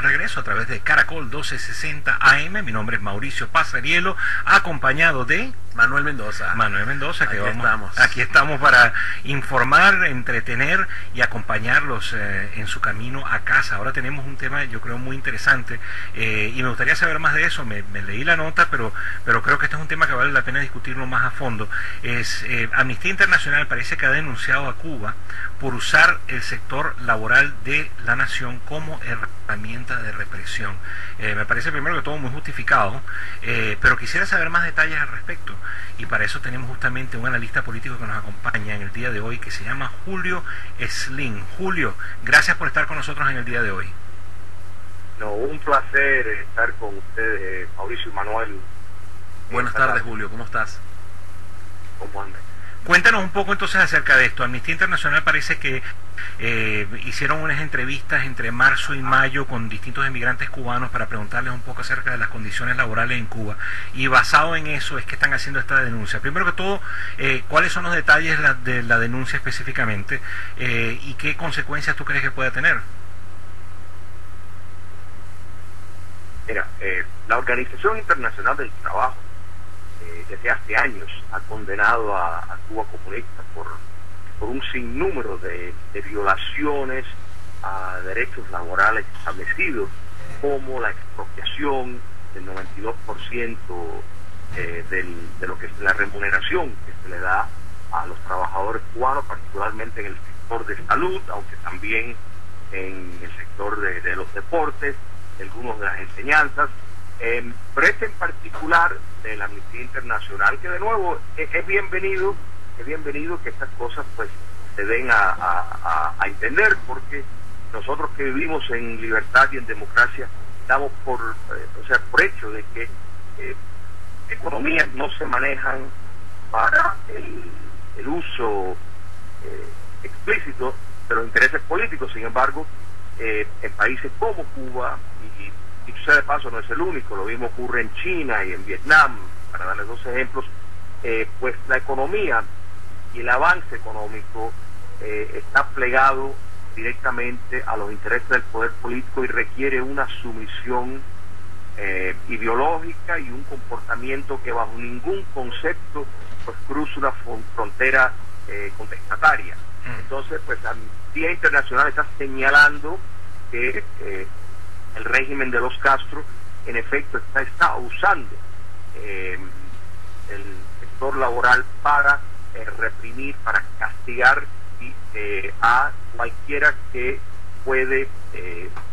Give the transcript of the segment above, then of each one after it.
regreso a través de Caracol 1260 AM. Mi nombre es Mauricio Pasarielo, acompañado de Manuel Mendoza. Aquí estamos para informar, entretener y acompañarlos en su camino a casa. Ahora tenemos un tema, yo creo, muy interesante y me gustaría saber más de eso. Me leí la nota, pero creo que este es un tema que vale la pena discutirlo más a fondo. Amnistía Internacional parece que ha denunciado a Cuba por usar el sector laboral de la nación como herramienta de represión. Me parece primero que todo muy justificado, pero quisiera saber más detalles al respecto, y para eso tenemos justamente un analista político que nos acompaña en el día de hoy, que se llama Julio Slim. Julio, gracias por estar con nosotros en el día de hoy. No, un placer estar con ustedes, Mauricio y Manuel. Buenas tardes, Julio, ¿cómo estás? ¿Cómo andan? Cuéntanos un poco entonces acerca de esto. Amnistía Internacional parece que hicieron unas entrevistas entre marzo y mayo con distintos emigrantes cubanos para preguntarles un poco acerca de las condiciones laborales en Cuba, y basado en eso es que están haciendo esta denuncia. Primero que todo, ¿cuáles son los detalles de la denuncia específicamente y qué consecuencias tú crees que pueda tener? Mira, la Organización Internacional del Trabajo desde hace años ha condenado a Cuba comunista por un sinnúmero de violaciones a derechos laborales establecidos, como la expropiación del 92% de lo que es la remuneración que se le da a los trabajadores cubanos, particularmente en el sector de salud, aunque también en el sector de los deportes, algunos de las enseñanzas, pero este en particular de la Amnistía Internacional, que de nuevo es bienvenido que estas cosas pues se den a entender, porque nosotros que vivimos en libertad y en democracia damos por hecho de que economías no se manejan para el uso explícito de los intereses políticos. Sin embargo, en países como Cuba, y dicho sea de paso, no es el único, lo mismo ocurre en China y en Vietnam, para darles dos ejemplos, pues la economía y el avance económico está plegado directamente a los intereses del poder político y requiere una sumisión ideológica y un comportamiento que bajo ningún concepto pues cruza una frontera contestataria. Entonces, pues la Amnistía Internacional está señalando que el régimen de los Castro en efecto está usando el sector laboral para reprimir, para castigar a cualquiera que puede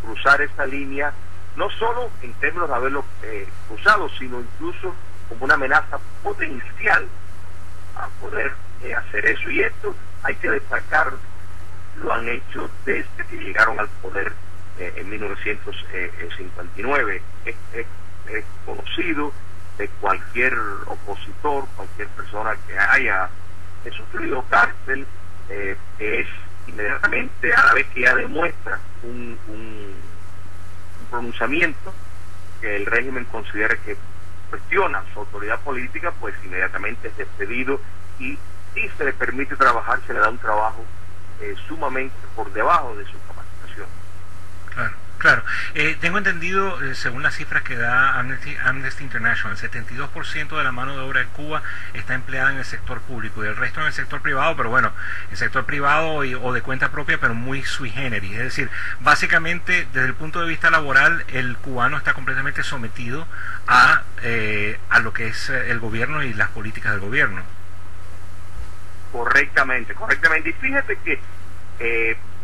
cruzar esta línea, no solo en términos de haberlo cruzado, sino incluso como una amenaza potencial a poder hacer eso. Y esto hay que destacar, lo han hecho desde que llegaron al poder en 1959. Es conocido de cualquier opositor, cualquier persona que haya sufrido cárcel, es inmediatamente, a la vez que ya demuestra un pronunciamiento que el régimen considera que cuestiona su autoridad política, pues inmediatamente es despedido, y si se le permite trabajar, se le da un trabajo sumamente por debajo de su capacitación. Claro. Tengo entendido, según las cifras que da Amnesty International, el 72% de la mano de obra en Cuba está empleada en el sector público y el resto en el sector privado, pero bueno, el sector privado o de cuenta propia, pero muy sui generis. Es decir, básicamente, desde el punto de vista laboral, el cubano está completamente sometido a lo que es el gobierno y las políticas del gobierno. Correctamente. Y fíjate que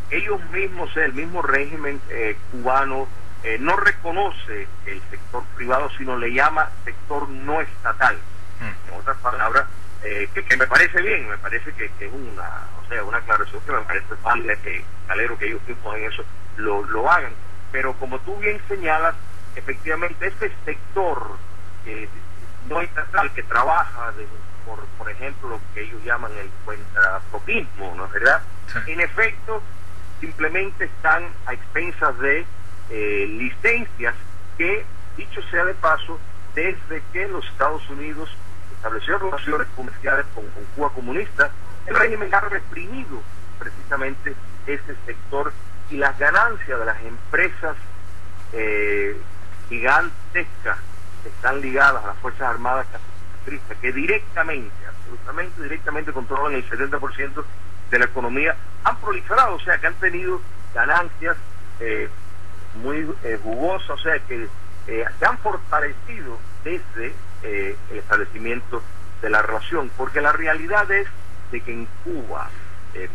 ellos mismos, el mismo régimen cubano, no reconoce el sector privado, sino le llama sector no estatal. En otras palabras, que me parece bien, me parece que es una aclaración que me parece válida, que alero que ellos mismos en eso lo hagan. Pero como tú bien señalas, efectivamente este sector no estatal que trabaja por ejemplo, lo que ellos llaman el cuentapropismo, ¿no es verdad? Sí. En efecto, simplemente están a expensas de licencias que, dicho sea de paso, desde que los Estados Unidos establecieron relaciones comerciales con Cuba comunista, el régimen ha reprimido precisamente ese sector, y las ganancias de las empresas gigantescas que están ligadas a las Fuerzas Armadas castristas, que directamente, absolutamente directamente controlan el 70% de la economía, han proliferado, o sea, que han tenido ganancias muy jugosas, o sea, que se han fortalecido desde el establecimiento de la relación, porque la realidad es de que en Cuba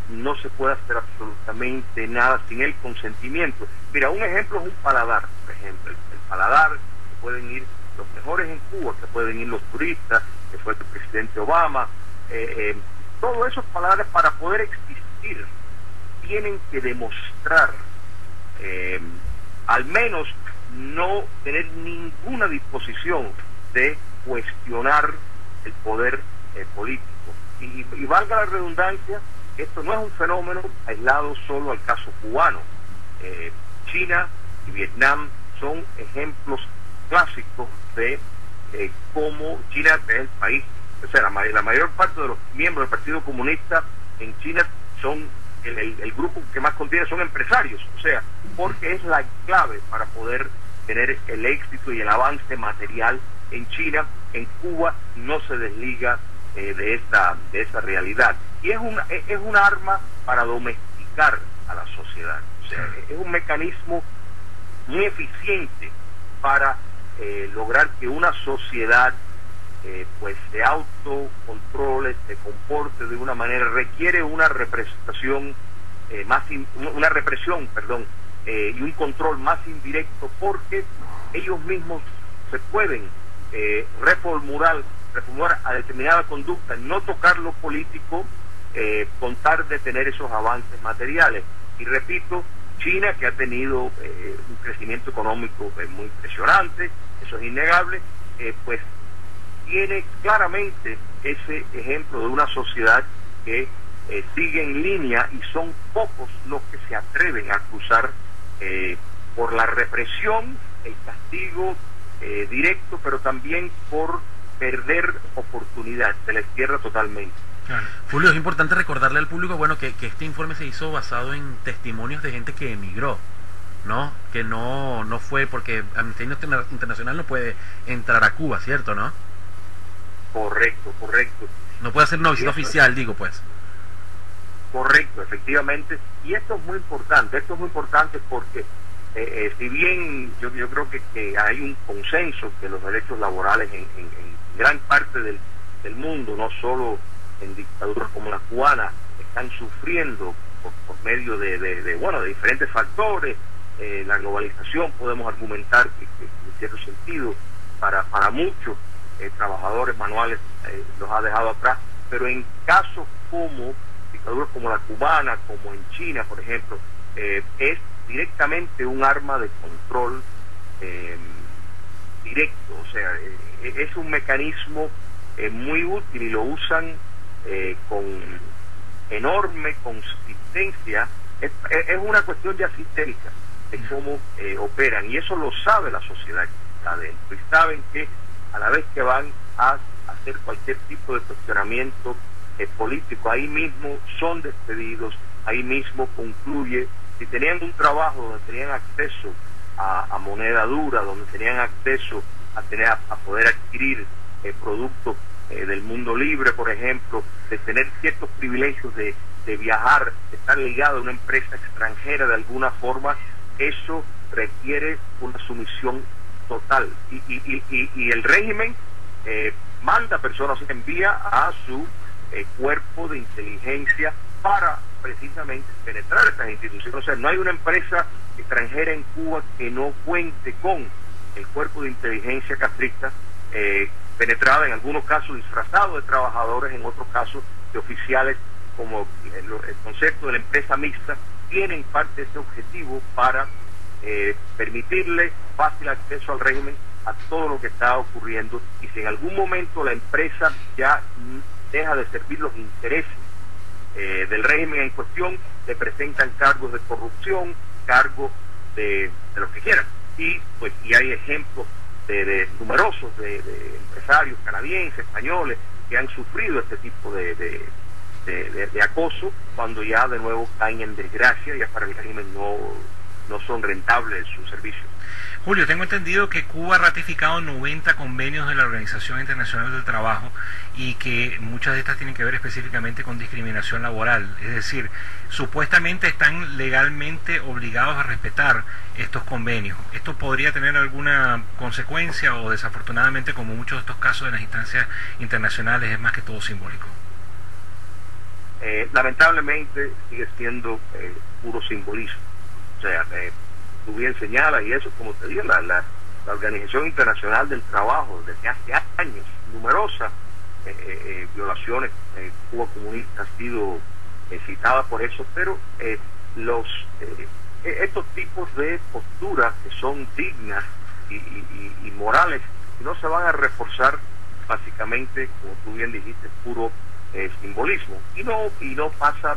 no se puede hacer absolutamente nada sin el consentimiento. Mira, un ejemplo es un paladar, por ejemplo, el paladar, que pueden ir los mejores en Cuba, que pueden ir los turistas, que fue el presidente Obama, todos esos paladares para poder existir tienen que demostrar al menos no tener ninguna disposición de cuestionar el poder político. Y valga la redundancia, esto no es un fenómeno aislado solo al caso cubano. China y Vietnam son ejemplos clásicos de cómo China es el país, o sea, la mayor parte de los miembros del Partido Comunista en China son el grupo que más contiene son empresarios, o sea, porque es la clave para poder tener el éxito y el avance material en China. En Cuba no se desliga de esa realidad, y es un arma para domesticar a la sociedad, o sea, es un mecanismo muy eficiente para lograr que una sociedad pues se autocontrole, se comporte de una manera. Requiere una representación una represión, y un control más indirecto, porque ellos mismos se pueden reformular a determinada conducta, no tocar lo político, con tal de tener esos avances materiales. Y repito, China, que ha tenido un crecimiento económico muy impresionante, eso es innegable, pues tiene claramente ese ejemplo de una sociedad que sigue en línea, y son pocos los que se atreven a cruzar por la represión, el castigo directo, pero también por perder oportunidad, se les cierra totalmente. Julio, es importante recordarle al público, bueno, que este informe se hizo basado en testimonios de gente que emigró, ¿no? Que no fue, porque Amnistía Internacional no puede entrar a Cuba, ¿cierto, no? Correcto. No puede hacer una visita oficial, digo, pues. Correcto, efectivamente. Y esto es muy importante porque si bien yo creo que hay un consenso que los derechos laborales en gran parte del mundo, no solo en dictaduras como la cubana, están sufriendo por medio de diferentes factores. La globalización, podemos argumentar que en cierto sentido para muchos trabajadores manuales los ha dejado atrás, pero en casos como dictaduras como la cubana, como en China, por ejemplo, es directamente un arma de control directo, o sea, es un mecanismo muy útil, y lo usan con enorme consistencia. Es una cuestión ya sistémica de cómo operan, y eso lo sabe la sociedad que está adentro, y saben que a la vez que van a hacer cualquier tipo de cuestionamiento político, ahí mismo son despedidos, ahí mismo concluye. Si tenían un trabajo donde tenían acceso a moneda dura, donde tenían acceso a poder adquirir productos del mundo libre, por ejemplo, de tener ciertos privilegios de viajar, de estar ligado a una empresa extranjera de alguna forma, eso requiere una sumisión total. Y el régimen manda personas, envía a su cuerpo de inteligencia para precisamente penetrar estas instituciones. O sea, no hay una empresa extranjera en Cuba que no cuente con el cuerpo de inteligencia castrista, penetrada, en algunos casos disfrazado de trabajadores, en otros casos de oficiales, como el concepto de la empresa mixta. Tienen parte de ese objetivo para permitirle fácil acceso al régimen a todo lo que está ocurriendo, y si en algún momento la empresa ya deja de servir los intereses del régimen en cuestión, le presentan cargos de corrupción, cargos de lo que quieran. Y pues hay ejemplos numerosos de empresarios canadienses, españoles, que han sufrido este tipo de acoso, cuando ya de nuevo caen en desgracia. Ya para el régimen no son rentables sus servicios. Julio, tengo entendido que Cuba ha ratificado 90 convenios de la Organización Internacional del Trabajo y que muchas de estas tienen que ver específicamente con discriminación laboral. Es decir, supuestamente están legalmente obligados a respetar estos convenios. ¿Esto podría tener alguna consecuencia o desafortunadamente, como muchos de estos casos en las instancias internacionales, es más que todo simbólico? Lamentablemente sigue siendo puro simbolismo. O sea, tú bien señalas, y eso, como te digo, la Organización Internacional del Trabajo, desde hace años, numerosas violaciones, Cuba comunista ha sido citada por eso, pero estos tipos de posturas que son dignas y morales, no se van a reforzar básicamente, como tú bien dijiste, puro simbolismo, y no pasa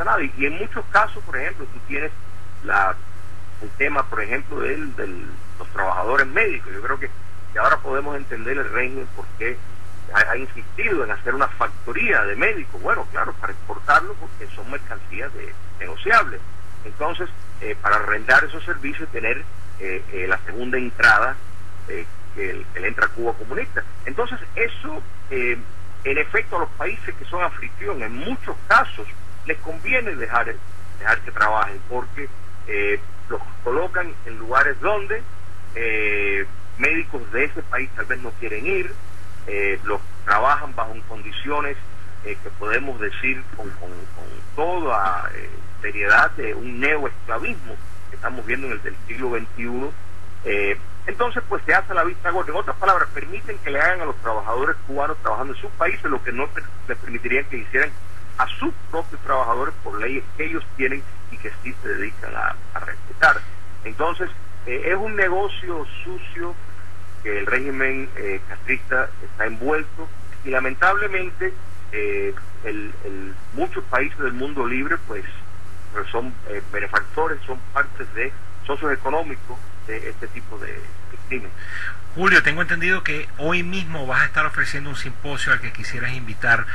nada. Y en muchos casos, por ejemplo, tú tienes el tema, por ejemplo, de los trabajadores médicos. Yo creo que ahora podemos entender el régimen por qué ha insistido en hacer una factoría de médicos. Bueno, claro, para exportarlo, porque son mercancías negociables. Entonces, para arrendar esos servicios, tener la segunda entrada que le entra a Cuba comunista. Entonces, eso, en efecto, a los países que son anfitrión, en muchos casos, les conviene dejar que trabajen, porque los colocan en lugares donde médicos de ese país tal vez no quieren ir, los trabajan bajo condiciones que podemos decir con toda seriedad de un neoesclavismo que estamos viendo en el del siglo XXI. Entonces, pues se hace la vista gorda. En otras palabras, permiten que le hagan a los trabajadores cubanos trabajando en sus países lo que no les permitirían que hicieran a sus propios trabajadores por leyes que ellos tienen y que sí se dedican a respetar. Entonces, es un negocio sucio que el régimen castrista está envuelto, y lamentablemente muchos países del mundo libre pues son benefactores, son partes de socios económicos de este tipo de crimen. Julio, tengo entendido que hoy mismo vas a estar ofreciendo un simposio al que quisieras invitar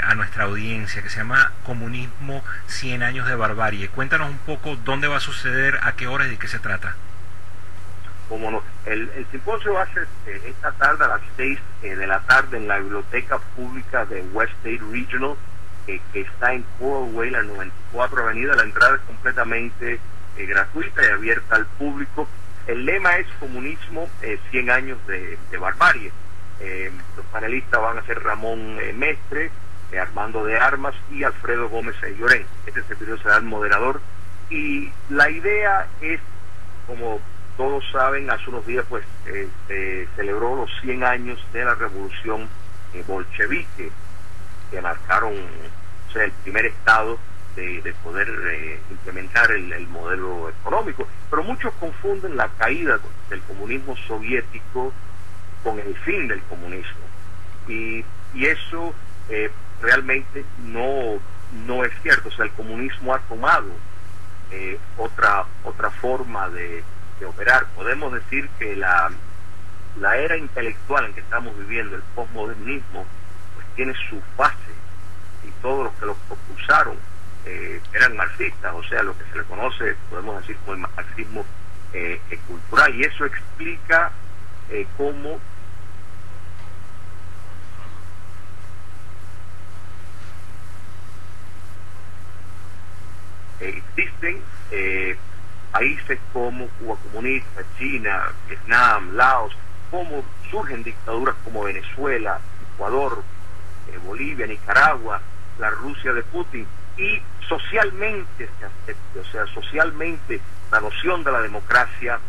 a nuestra audiencia, que se llama Comunismo 100 años de barbarie. Cuéntanos un poco dónde va a suceder, a qué horas y de qué se trata. Como no, el simposio va a ser esta tarde a las 6 de la tarde en la Biblioteca Pública de West State Regional, que está en Coral Way, la 94 Avenida. La entrada es completamente gratuita y abierta al público. El lema es Comunismo 100 años de barbarie. Los panelistas van a ser Ramón Mestre, Armando de Armas y Alfredo Gómez Llorén. Este servidor será el moderador. Y la idea es, como todos saben, hace unos días pues se celebró los 100 años de la revolución bolchevique, que marcaron, o sea, el primer estado de poder implementar el modelo económico. Pero muchos confunden la caída del comunismo soviético con el fin del comunismo, y eso realmente no es cierto. O sea, el comunismo ha tomado otra forma de operar. Podemos decir que la era intelectual en que estamos viviendo, el posmodernismo, pues tiene su base, y todos los que lo propulsaron eran marxistas, o sea, lo que se le conoce, podemos decir, como el marxismo cultural, y eso explica cómo existen países como Cuba comunista, China, Vietnam, Laos, cómo surgen dictaduras como Venezuela, Ecuador, Bolivia, Nicaragua, la Rusia de Putin, y socialmente se acepta, o sea, socialmente la noción de la democracia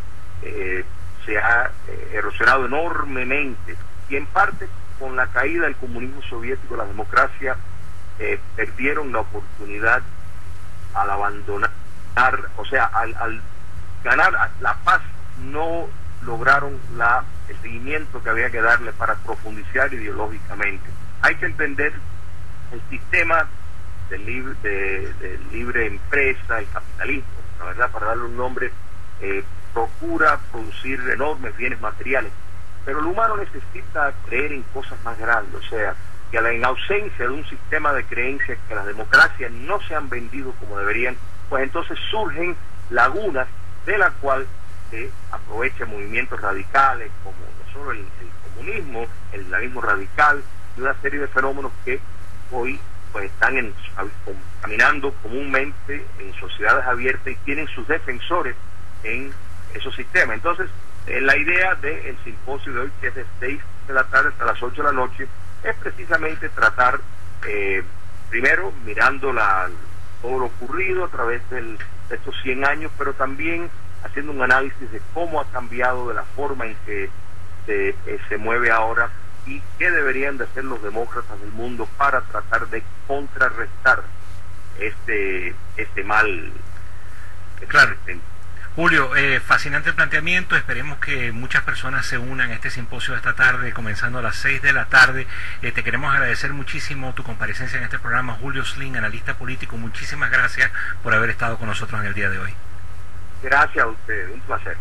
se ha erosionado enormemente, y en parte con la caída del comunismo soviético, la democracia perdieron la oportunidad al abandonar, o sea, al ganar la paz, no lograron el seguimiento que había que darle para profundizar ideológicamente. Hay que entender el sistema del libre empresa, el capitalismo, la verdad, para darle un nombre, procura producir enormes bienes materiales, pero el humano necesita creer en cosas más grandes. O sea, que en ausencia de un sistema de creencias, que las democracias no se han vendido como deberían, pues entonces surgen lagunas de la cual se aprovecha movimientos radicales como no solo el comunismo, el islamismo radical y una serie de fenómenos que hoy pues están caminando comúnmente en sociedades abiertas y tienen sus defensores en esos sistemas. Entonces, la idea del simposio de hoy, que es de 6 de la tarde hasta las 8 de la noche, es precisamente tratar, primero, mirando todo lo ocurrido a través de estos 100 años, pero también haciendo un análisis de cómo ha cambiado de la forma en que se mueve ahora y qué deberían de hacer los demócratas del mundo para tratar de contrarrestar este mal. Claro. Julio, fascinante el planteamiento. Esperemos que muchas personas se unan a este simposio de esta tarde, comenzando a las 6 de la tarde. Te queremos agradecer muchísimo tu comparecencia en este programa. Julio Slim, analista político, muchísimas gracias por haber estado con nosotros en el día de hoy. Gracias a ustedes, un placer.